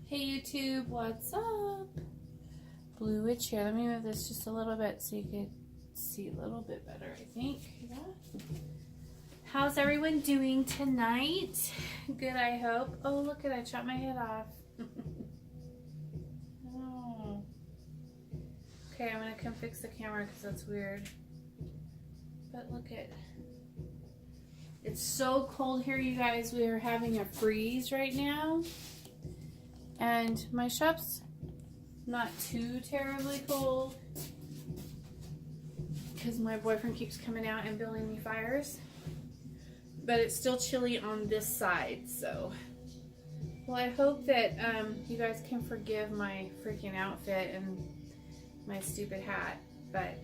Hey YouTube, what's up? Blue Witch here. Let me move this just a little bit so you can see a little bit better, I think. Yeah. How's everyone doing tonight? Good, I hope. Oh, look at I chopped my head off. Oh. Okay, I'm going to come fix the camera because that's weird. But look at... It's so cold here, you guys. We are having a freeze right now. And my shop's not too terribly cold because my boyfriend keeps coming out and building me fires. But it's still chilly on this side, so. Well, I hope that you guys can forgive my freaking outfit and my stupid hat. But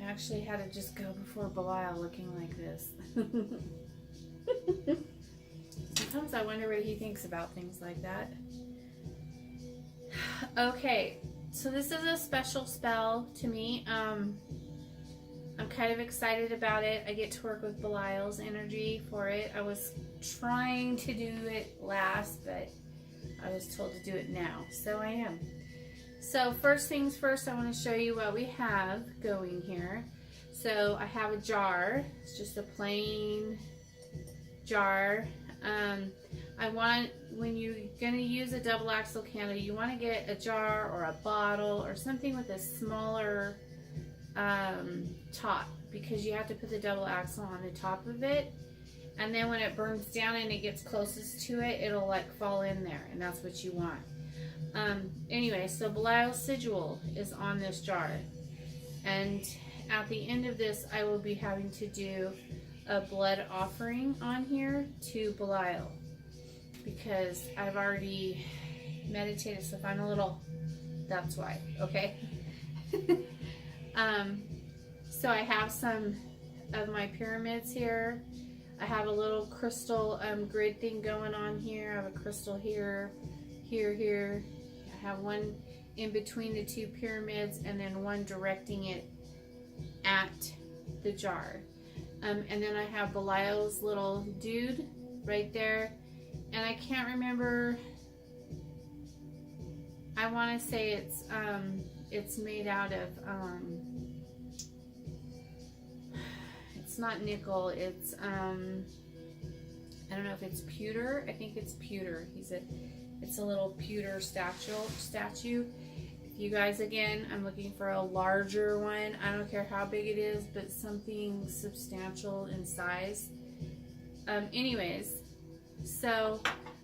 I actually had to just go before Belial looking like this. Sometimes I wonder what he thinks about things like that. Okay, so this is a special spell to me. I'm kind of excited about it. I get to work with Belial's energy for it. I was trying to do it last, but I was told to do it now, so I am. So first things first, I want to show you what we have going here. So I have a jar. It's just a plain jar. I want, when you're going to use a double axle candle, you want to get a jar or a bottle or something with a smaller top, because you have to put the double axle on the top of it, and then when it burns down and it gets closest to it, it'll like fall in there, and that's what you want. Anyway, so Belial's sigil is on this jar, and at the end of this I will be having to do a blood offering on here to Belial, because I've already meditated, so if I'm a little, that's why, okay? So I have some of my pyramids here. I have a little crystal grid thing going on here. I have a crystal here, here. I have one in between the two pyramids, and then one directing it at the jar. And then I have Belial's little dude right there. And I can't remember, I want to say it's made out of, it's not nickel, it's, I don't know if it's pewter. I think it's pewter. It's a little pewter statue. If you guys, again, I'm looking for a larger one. I don't care how big it is, but something substantial in size. Anyways, so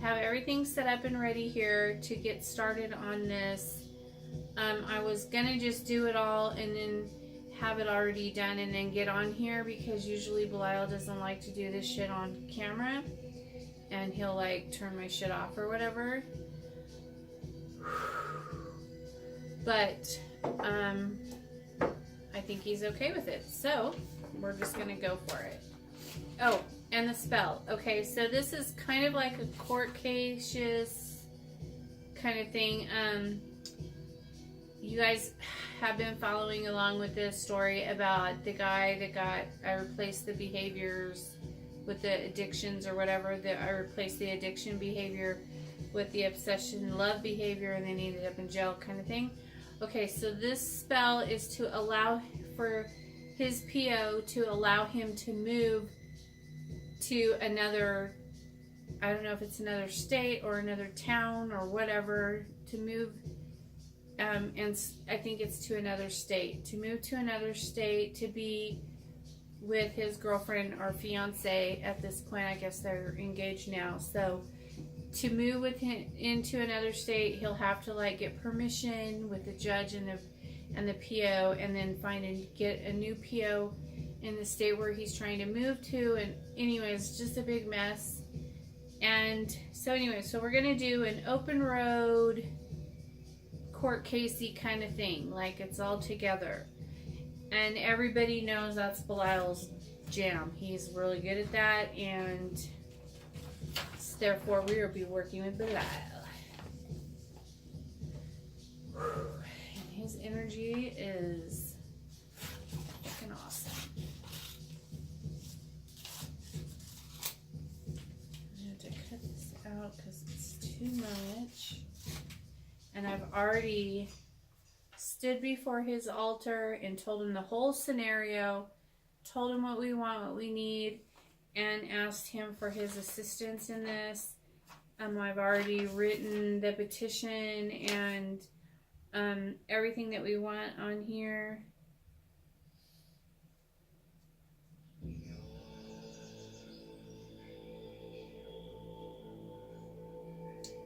have everything set up and ready here to get started on this. I was gonna just do it all and then have it already done and then get on here, because usually Belial doesn't like to do this shit on camera, and he'll like turn my shit off or whatever. But I think he's okay with it, so we're just gonna go for it. Oh, and the spell. Okay, so this is kind of like a court case kind of thing. You guys have been following along with this story about the guy that I replaced the behaviors with the addictions or whatever. I replaced the addiction behavior with the obsession love behavior, and then he ended up in jail kind of thing. Okay, so this spell is to allow for his PO to allow him to move to another, I don't know if it's another state or another town or whatever, to move, and I think it's to another state, to move to another state to be with his girlfriend or fiance. At this point, I guess they're engaged now. So to move with him into another state, he'll have to like get permission with the judge and the PO, and then find and get a new PO in the state where he's trying to move to. And anyways, just a big mess. And so anyway, so we're gonna do an open road court casey kind of thing, like it's all together, and everybody knows that's Belial's jam. He's really good at that, and therefore we will be working with Belial. And his energy is fucking awesome. I'm going to cut this out because it's too too much. And I've already stood before his altar and told him the whole scenario, told him what we want, what we need, and asked him for his assistance in this. I've already written the petition and everything that we want on here.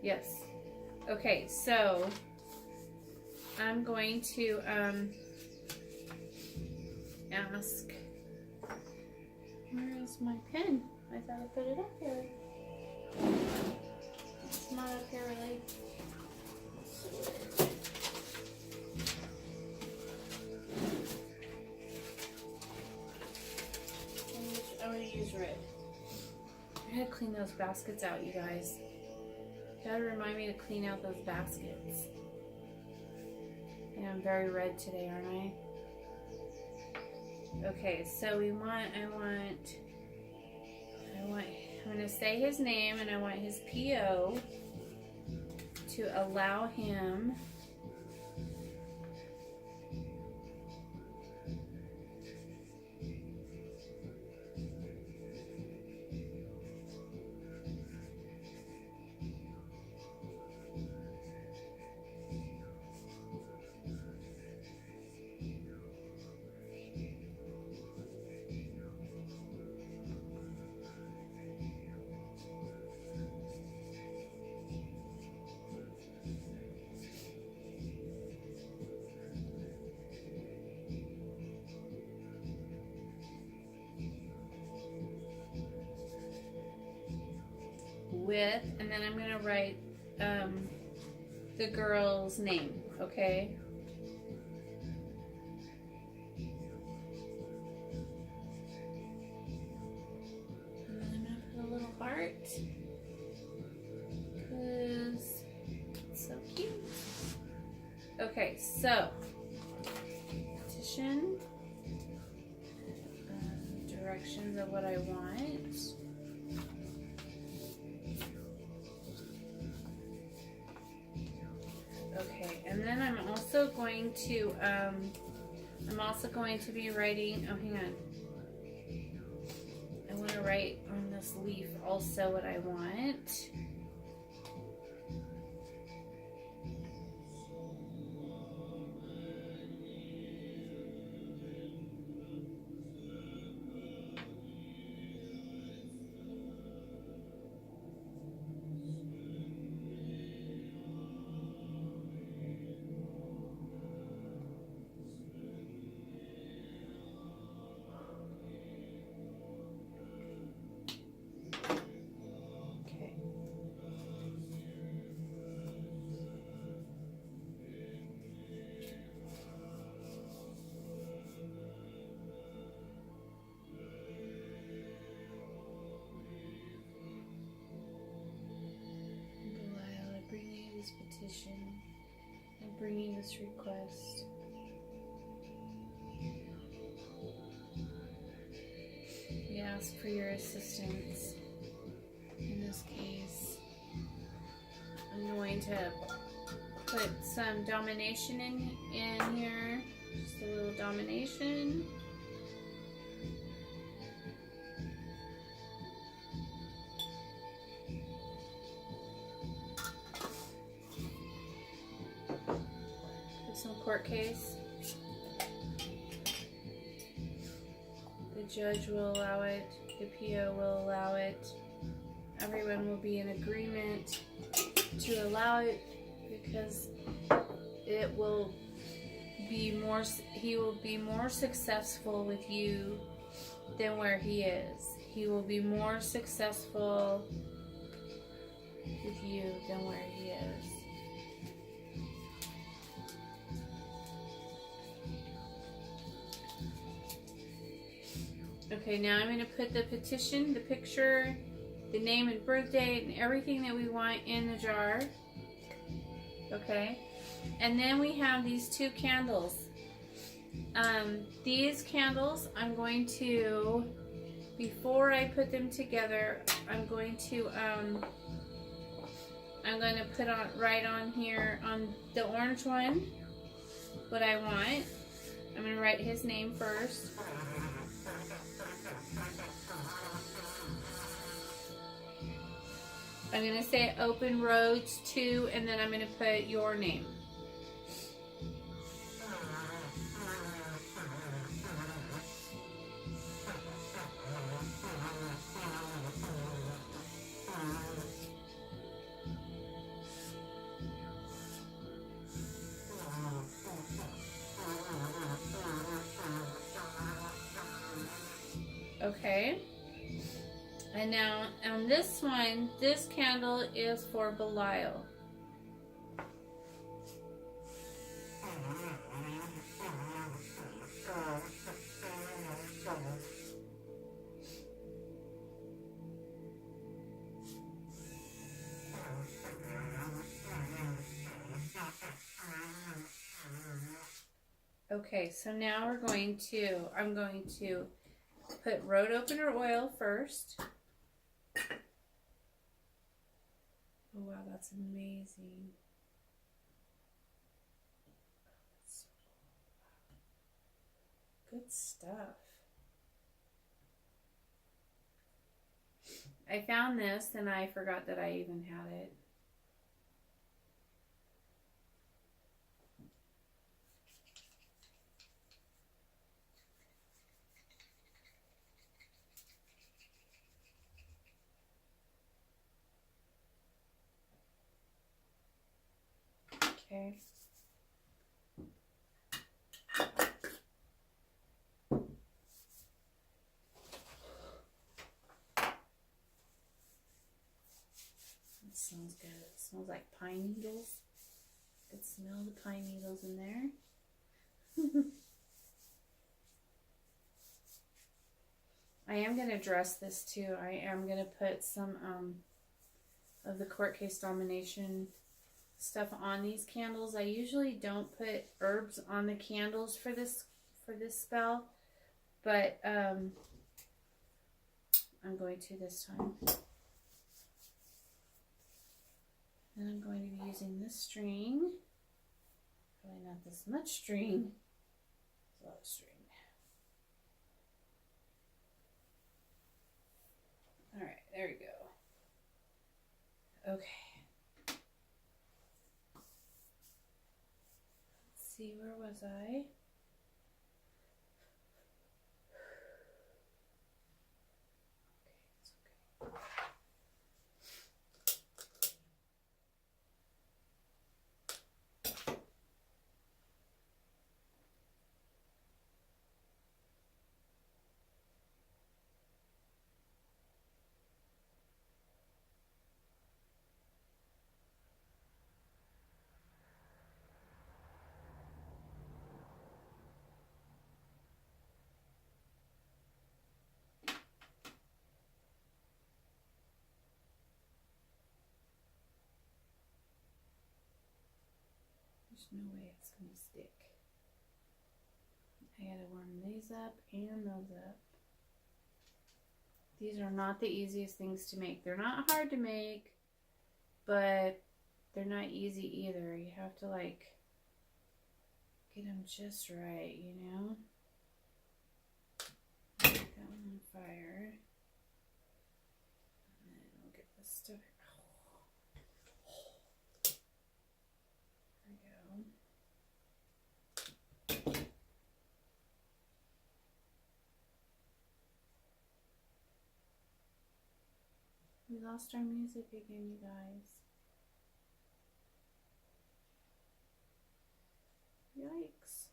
Yes. Okay, so I'm going to ask, where is my pen? I thought I put it up here. It's not up here really. I'm going to use red. I gotta clean those baskets out, you guys. You gotta remind me to clean out those baskets. Yeah, I'm very red today, aren't I? Okay, so I'm gonna say his name, and I want his PO to allow him with, and then I'm going to write the girl's name, okay? And then I'm going to put a little heart, because it's so cute. Okay, so, petition, directions of what I want. Okay, and then I'm also going to be writing, oh hang on. I want to write on this leaf also what I want. This petition and bringing this request. We ask for your assistance in this case. I'm going to put some domination in here, just a little domination. Some court case. The judge will allow it, the PO will allow it, everyone will be in agreement to allow it because it will be more, he will be more successful with you than where he is. He will be more successful with you than where he is. Okay, now I'm going to put the petition, the picture, the name and birth date, and everything that we want in the jar. Okay, and then we have these two candles. These candles, I'm going to, before I put them together, I'm going I'm going to put on right on here on the orange one what I want. I'm going to write his name first. I'm going to say open roads to, and then I'm going to put your name. Okay. And now on this one, this candle is for Belial. Okay, so now I'm going to put road opener oil first. Oh wow, that's amazing. Good stuff. I found this and I forgot that I even had it. Okay. It smells good. It smells like pine needles. I could smell the pine needles in there. I am going to dress this too. I am going to put some of the court case domination stuff on these candles. I usually don't put herbs on the candles for this spell, but I'm going to this time. And I'm going to be using this string. Probably not this much string. It's a lot of string. All right, there we go. Okay. Let's see, where was I? There's no way it's going to stick. I gotta warm these up and those up. These are not the easiest things to make. They're not hard to make, but they're not easy either. You have to like get them just right, you know? Get that one on fire. And then we'll get this stuff. There we go. We lost our music again, you guys. Yikes.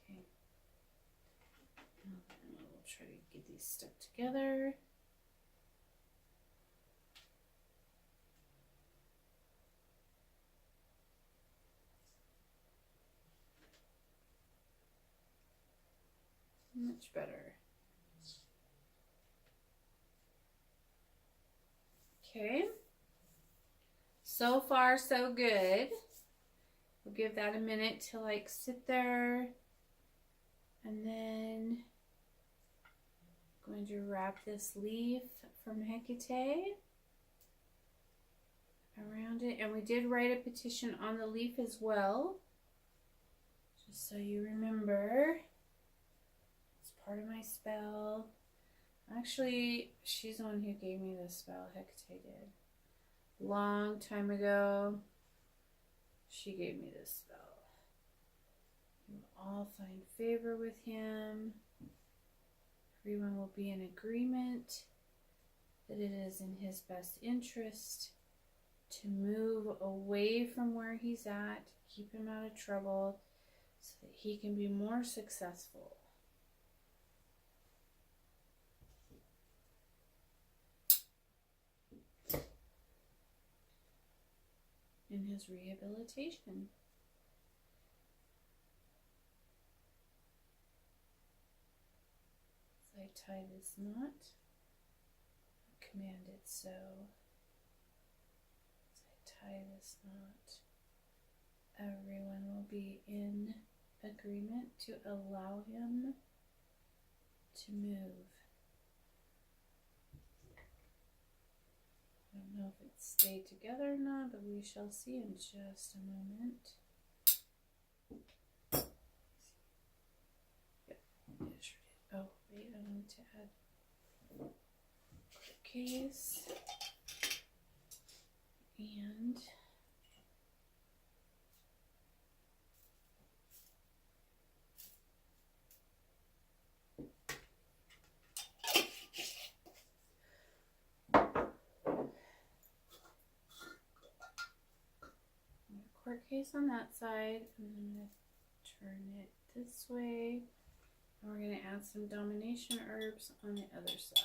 Okay. Now we'll try to get these stuck together. Much better. Okay. So far, so good. we'll give that a minute to like sit there. And then I'm going to wrap this leaf from Hecate around it. And we did write a petition on the leaf as well. Just so you remember. It's part of my spell. Actually, she's the one who gave me this spell, Hecate did. Long time ago, she gave me this spell. You will all find favor with him. Everyone will be in agreement that it is in his best interest to move away from where he's at, keep him out of trouble, so that he can be more successful. In his rehabilitation. As I tie this knot, command it so. As I tie this knot, everyone will be in agreement to allow him to move. I don't know if it stayed together or not, but we shall see in just a moment. Yep, it sure did. Oh, wait, I wanted to add case and court case on that side, and I'm going to turn it this way, and we're going to add some domination herbs on the other side.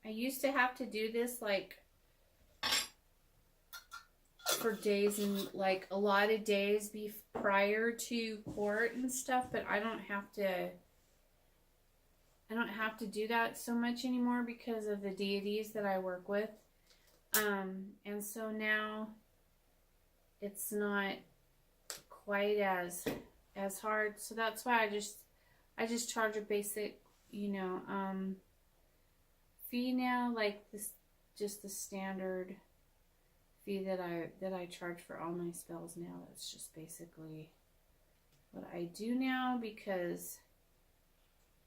I used to have to do this like for days and like a lot of days prior to court and stuff, but I don't have to do that so much anymore because of the deities that I work with. And so now it's not quite as hard. So that's why I just charge a basic, fee now, like this, just the standard fee that I charge for all my spells now. That's just basically what I do now, because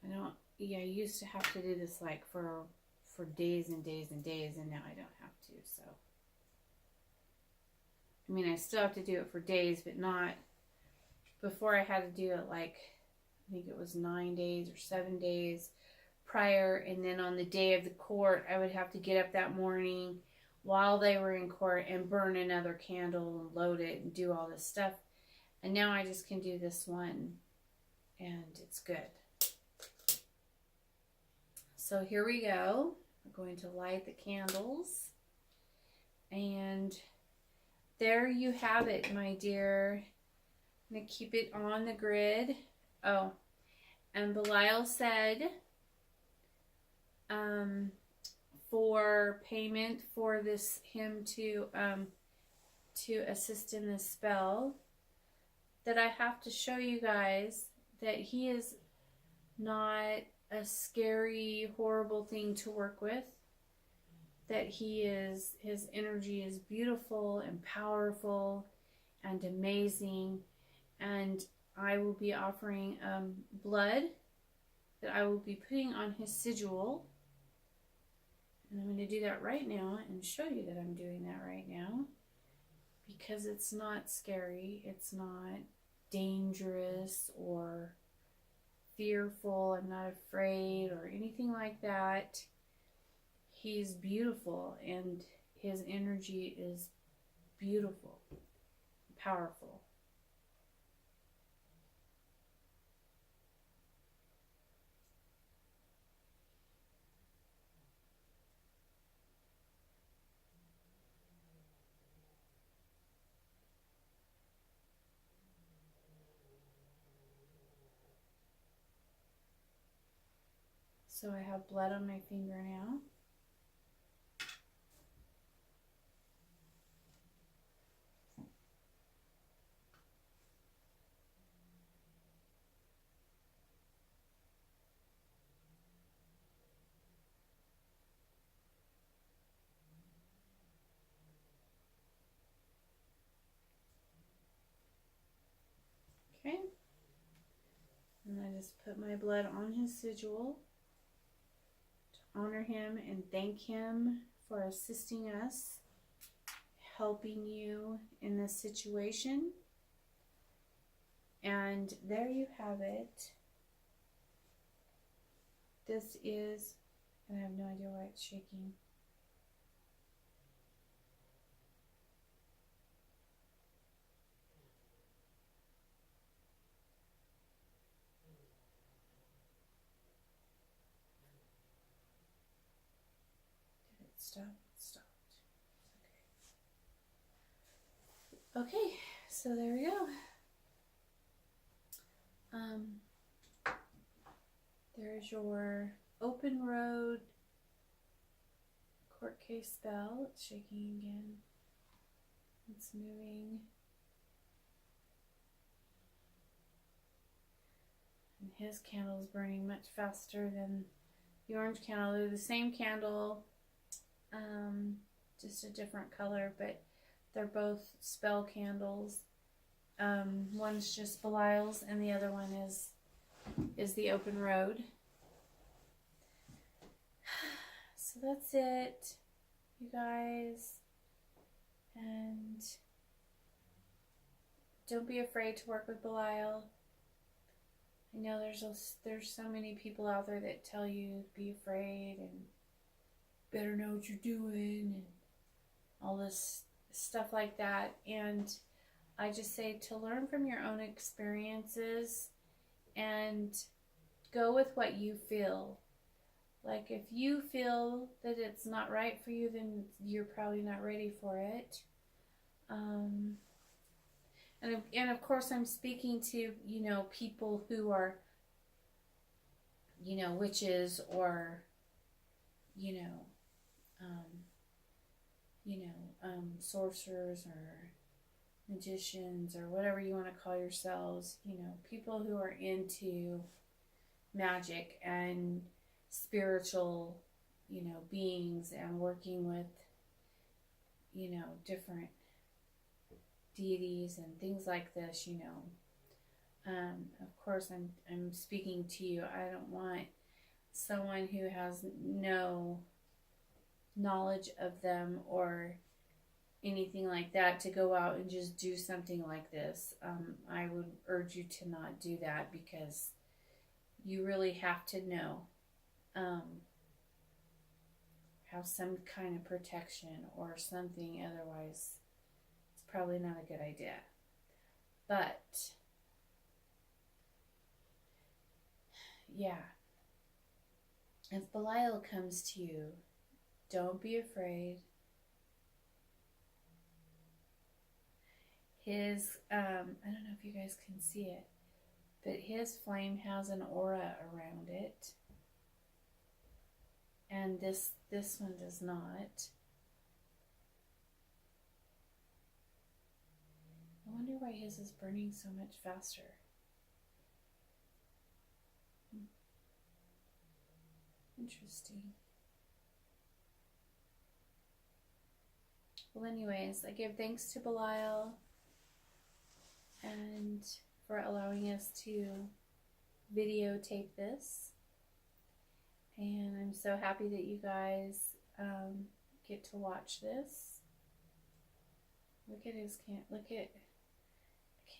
I used to have to do this like for days and days and days, and now I don't have to. So I mean, I still have to do it for days, but not before. I had to do it like, I think it was 9 days or 7 days prior, and then on the day of the court I would have to get up that morning while they were in court and burn another candle and load it and do all this stuff. And now I just can do this one and it's good. So here we go. We're going to light the candles, and there you have it, my dear. I'm going to keep it on the grid. Oh, and Belial said for payment for him to assist in this spell, that I have to show you guys that he is not a scary, horrible thing to work with. That his energy is beautiful and powerful and amazing. And I will be offering blood that I will be putting on his sigil. And I'm going to do that right now and show you that I'm doing that right now, because it's not scary, it's not dangerous or fearful, I'm not afraid or anything like that. He's beautiful, and his energy is beautiful, powerful. So I have blood on my finger now. Okay. And I just put my blood on his sigil to honor him and thank him for assisting us, helping you in this situation. And there you have it. This is, and I have no idea why it's shaking. Did it stop? It stopped. Okay. Okay, so there we go. There's your open road court case spell. It's shaking again. It's moving. And his candle is burning much faster than the orange candle. They're the same candle, just a different color, but they're both spell candles. One's just Belial's and the other one is the open road. So that's it, you guys. And don't be afraid to work with Belial. I know there's so many people out there that tell you to be afraid and better know what you're doing and all this stuff like that. And I just say to learn from your own experiences and go with what you feel. Like if you feel that it's not right for you, then you're probably not ready for it. And of course I'm speaking to, people who are, witches or, sorcerers or magicians or whatever you want to call yourselves, people who are into magic and spiritual, beings and working with, different deities and things like this, of course I'm speaking to you. I don't want someone who has no knowledge of them or anything like that to go out and just do something like this. I would urge you to not do that because you really have to know, have some kind of protection or something, otherwise it's probably not a good idea. But yeah, if Belial comes to you, don't be afraid. His, I don't know if you guys can see it, but his flame has an aura around it. And this one does not. I wonder why his is burning so much faster. Interesting. Well, anyways, I give thanks to Belial and for allowing us to videotape this. And I'm so happy that you guys get to watch this. Look at his can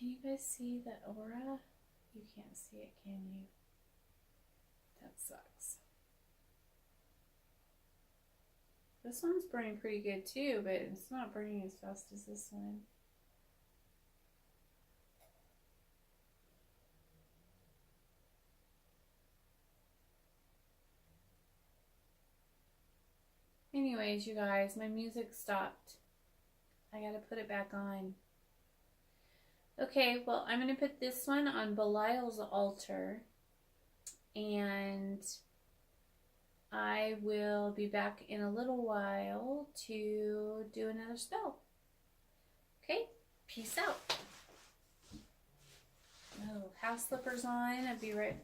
you guys see the aura? You can't see it, can you? That sucks. This one's burning pretty good too, but it's not burning as fast as this one. Anyways, you guys, my music stopped. I gotta put it back on. Okay, well, I'm gonna put this one on Belial's altar. And I will be back in a little while to do another spell. Okay, peace out. Oh, house slippers on. I'll be right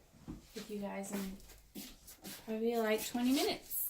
with you guys in probably like 20 minutes.